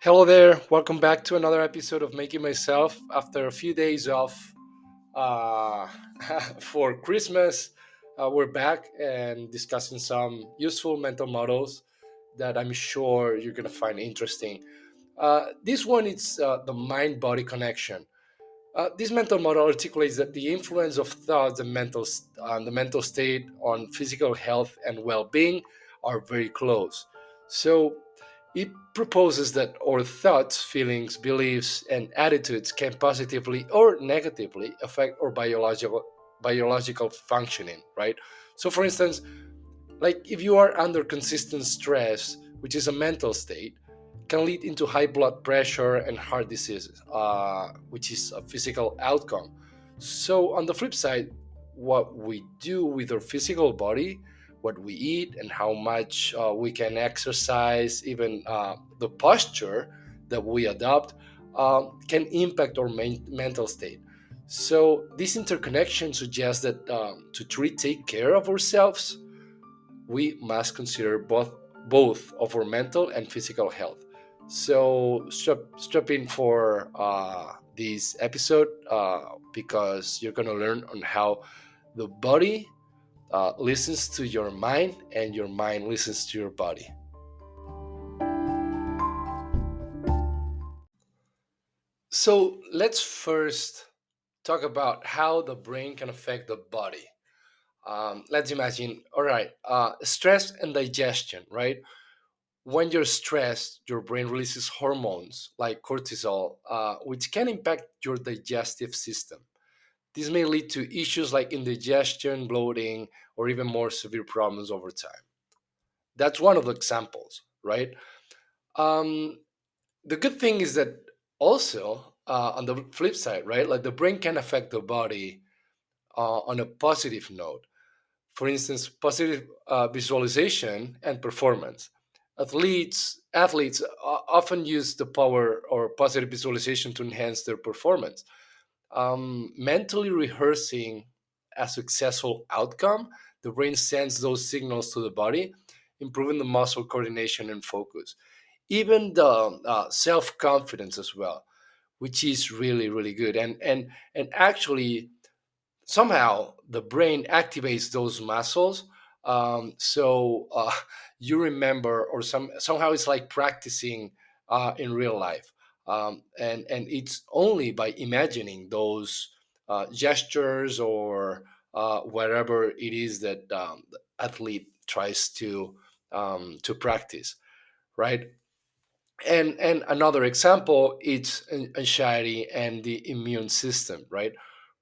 Hello there, welcome back to another episode of Making Myself. After a few days off uh, for Christmas, we're back and discussing some useful mental models that I'm sure you're going to find interesting. This one is the mind body connection. This mental model articulates that the influence of thoughts and the mental state on physical health and well-being are very close. So it proposes that our thoughts, feelings, beliefs, and attitudes can positively or negatively affect our biological functioning. Right. So, for instance, like if you are under consistent stress, which is a mental state, can lead into high blood pressure and heart diseases, which is a physical outcome. So on the flip side, what we do with our physical body, what we eat, and how much we can exercise, even the posture that we adopt, can impact our mental state. So this interconnection suggests that to truly take care of ourselves, we must consider both of our mental and physical health. So strap in for this episode because you're gonna learn on how the body listens to your mind and your mind listens to your body. So let's first talk about how the brain can affect the body. Let's imagine, all right, stress and digestion, right? When you're stressed, your brain releases hormones like cortisol, which can impact your digestive system. This may lead to issues like indigestion, bloating, or even more severe problems over time. That's one of the examples, right? Um, the good thing is that also on the flip side, right? Like the brain can affect the body on a positive note. For instance, positive visualization and performance. Athletes often use the power or positive visualization to enhance their performance. Mentally rehearsing a successful outcome, the brain sends those signals to the body, improving the muscle coordination and focus. Even the self confidence as well, which is really good. And actually, somehow the brain activates those muscles, so you remember, or somehow it's like practicing in real life, and it's only by imagining those gestures or whatever it is that the athlete tries to practice, right? And another example is anxiety and the immune system, right?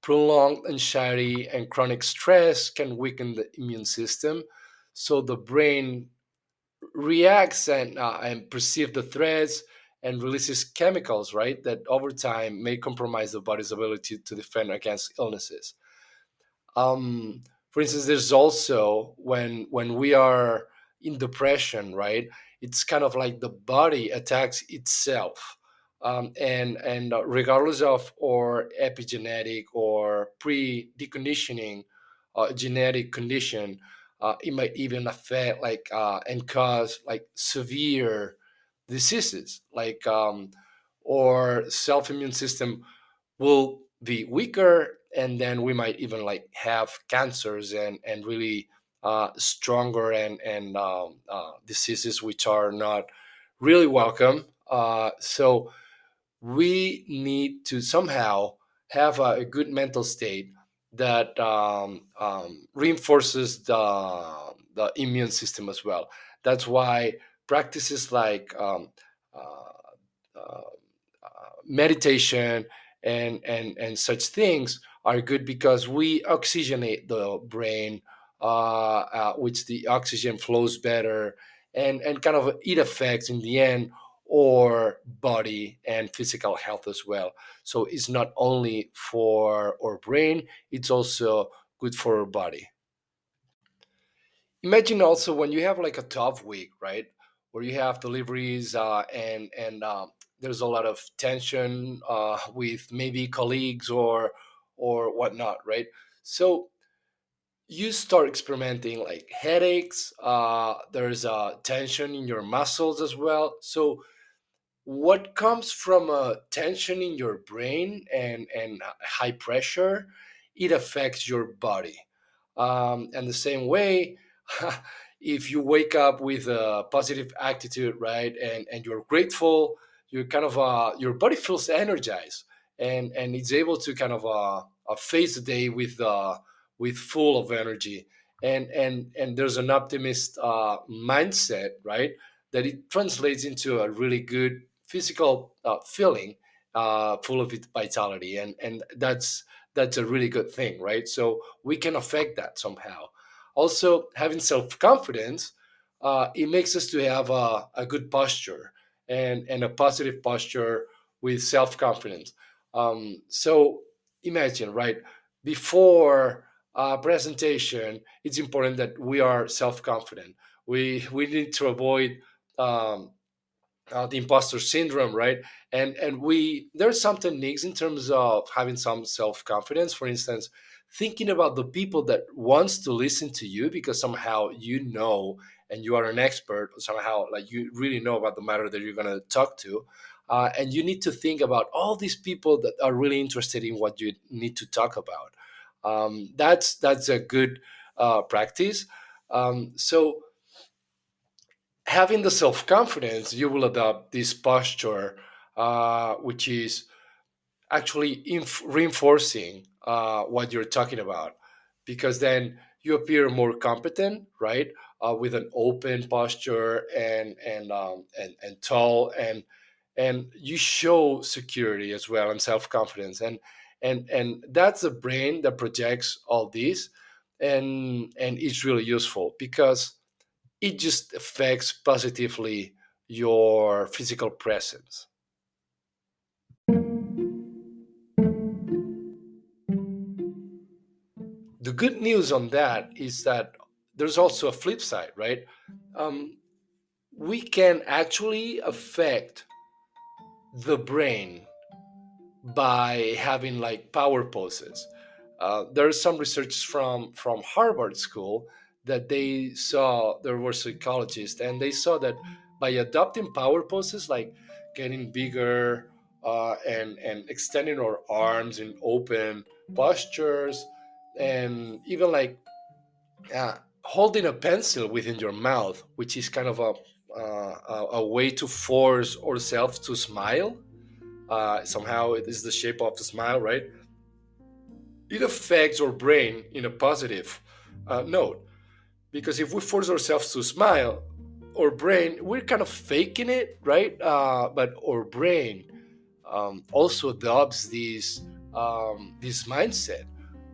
Prolonged anxiety and chronic stress can weaken the immune system, so the brain reacts and perceive the threats and releases chemicals, right, that over time may compromise the body's ability to defend against illnesses. For instance, there's also when we are in depression, right? It's kind of like the body attacks itself, and regardless of or epigenetic or pre-deconditioning genetic condition, it might even affect and cause like severe diseases, or self-immune system will be weaker, and then we might even like have cancers and really stronger and diseases which are not really welcome. So we need to somehow have a good mental state that reinforces the immune system as well. That's why practices like uh, meditation and such things are good, because we oxygenate the brain, which the oxygen flows better, and kind of it affects in the end or body and physical health as well. So it's not only for our brain, it's also good for our body. Imagine also when you have like a tough week, right, where you have deliveries and there's a lot of tension with maybe colleagues or whatnot, right? So you start experimenting like headaches. There's tension in your muscles as well. So what comes from tension in your brain and high pressure, it affects your body. And the same way, if you wake up with a positive attitude, right, and you're grateful, you're kind of your body feels energized, and it's able to kind of face the day with full of energy. And there's an optimist mindset, right, that it translates into a really good physical feeling, full of vitality, and that's a really good thing, right? So we can affect that somehow. Also, having self confidence, it makes us to have a good posture and a positive posture with self confidence. So imagine, right, before a presentation, it's important that we are self confident. We need to avoid um, the imposter syndrome, right? And we there's some techniques in terms of having some self confidence. For instance, thinking about the people that wants to listen to you because somehow you know and you are an expert, or somehow like you really know about the matter that you're going to talk to. And you need to think about all these people that are really interested in what you need to talk about. That's a good practice. So having the self confidence, you will adopt this posture, which is actually reinforcing what you're talking about, because then you appear more competent, right? With an open posture and tall, and you show security as well and self confidence, and that's the brain that projects all this, and it's really useful because it just affects positively your physical presence. The good news on that is that there's also a flip side, right? Um, we can actually affect the brain by having like power poses. There are some research from Harvard School that they saw there were psychologists and they saw that by adopting power poses like getting bigger and extending our arms in open postures and even like holding a pencil within your mouth, which is kind of a way to force ourselves to smile. Somehow it is the shape of the smile, right? It affects our brain in a positive note. Because if we force ourselves to smile, our brain, we're kind of faking it, right? But our brain also adopts this mindset.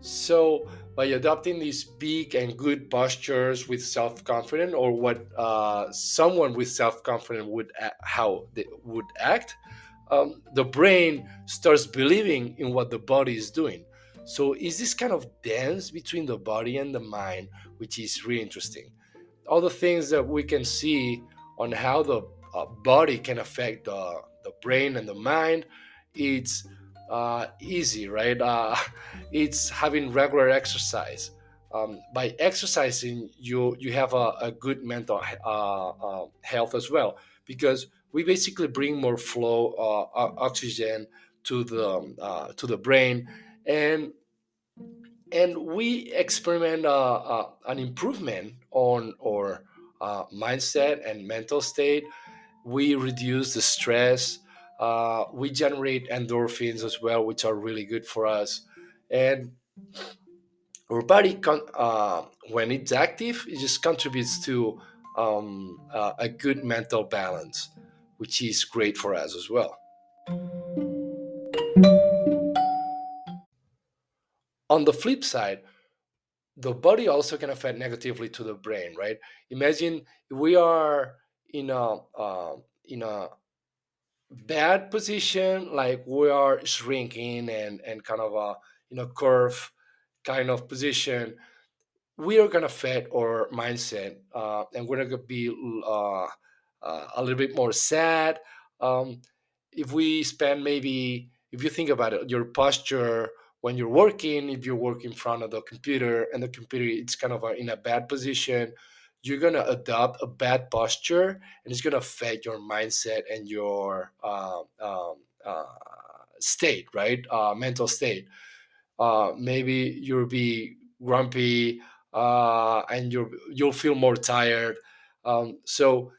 So by adopting these big and good postures with self-confidence, or what someone with self-confidence how they would act, the brain starts believing in what the body is doing. So is this kind of dance between the body and the mind, which is really interesting. All the things that we can see on how the body can affect the brain and the mind, it's easy, right? It's having regular exercise. By exercising, you have a good mental health as well, because we basically bring more flow, oxygen to the brain, and we experiment an improvement on our mindset and mental state. We reduce the stress. We generate endorphins as well, which are really good for us. And our body, when it's active, it just contributes to a good mental balance, which is great for us as well. On the flip side, the body also can affect negatively to the brain, right? Imagine we are in a bad position, like we are shrinking and kind of a curve kind of position. We are gonna affect our mindset, and we're gonna be a little bit more sad. Um, if we spend maybe, if you think about it, your posture when you're working, if you work in front of the computer and the computer it's kind of in a bad position, you're gonna adopt a bad posture, and it's gonna affect your mindset and your state, right? Mental state. Maybe you'll be grumpy, and you'll feel more tired. So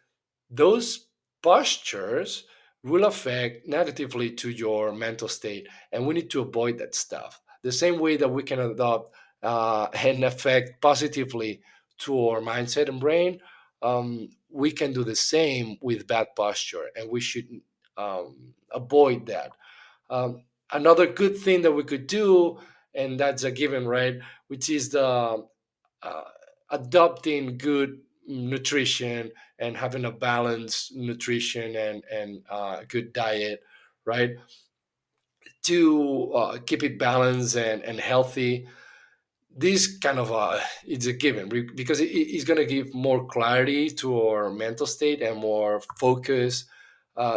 those postures will affect negatively to your mental state, and we need to avoid that stuff. The same way that we can adopt and affect positively to our mindset and brain, we can do the same with bad posture, and we should avoid that. Another good thing that we could do, and that's a given, right? Which is the uh, adopting good nutrition and having a balanced nutrition and good diet, right? To keep it balanced and healthy. This kind of it's a given because it's going to give more clarity to our mental state and more focus.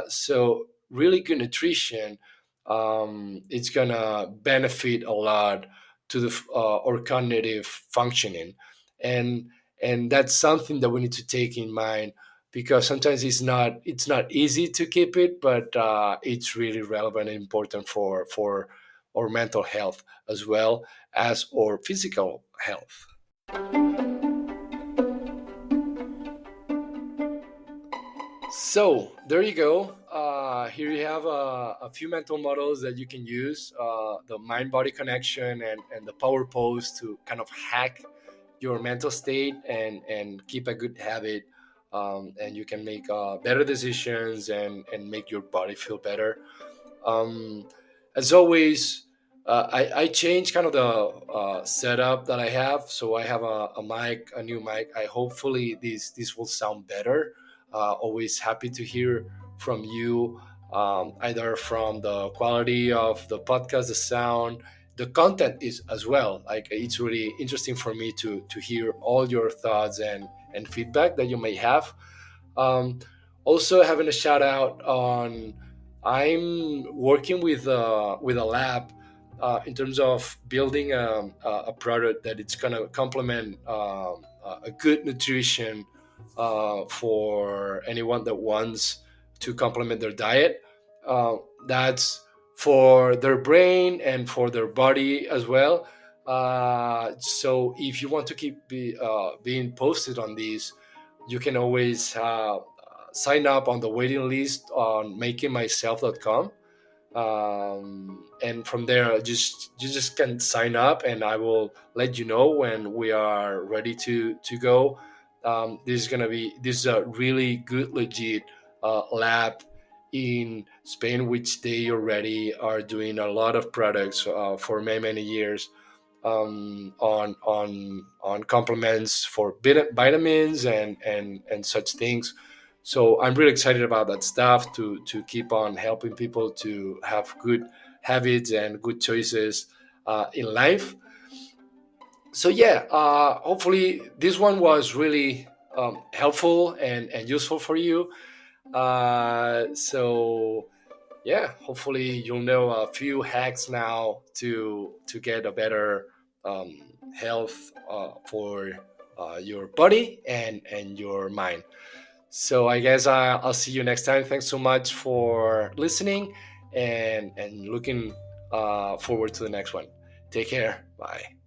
So really good nutrition, it's going to benefit a lot to the our cognitive functioning, and and that's something that we need to take in mind, because sometimes it's not easy to keep it, but it's really relevant and important for our mental health as well as our physical health. So there you go. Here you have a few mental models that you can use: the mind-body connection and the power pose to kind of hack your mental state and keep a good habit. And you can make better decisions and make your body feel better. Um, as always, I changed kind of the setup that I have. So I have a mic, a new mic. I hopefully this will sound better. Always happy to hear from you, either from the quality of the podcast, the sound, the content is as well. Like, it's really interesting for me to hear all your thoughts and feedback that you may have. Um, Also, having a shout out on, I'm working with a lab in terms of building a product that it's going to complement a good nutrition for anyone that wants to complement their diet. Uh, that's for their brain and for their body as well. So if you want to keep being posted on these, you can always sign up on the waiting list on makingmyself.com. And from there, just you just can sign up, and I will let you know when we are ready to go. This is a really good, legit lab in Spain, which they already are doing a lot of products for many years, on complements for vitamins and such things. So I'm really excited about that stuff to keep on helping people to have good habits and good choices in life. So yeah, hopefully this one was really helpful and useful for you. So yeah, hopefully you'll know a few hacks now to get a better um, health for your body and your mind. So I guess I'll see you next time. Thanks so much for listening, and looking forward to the next one. Take care. Bye.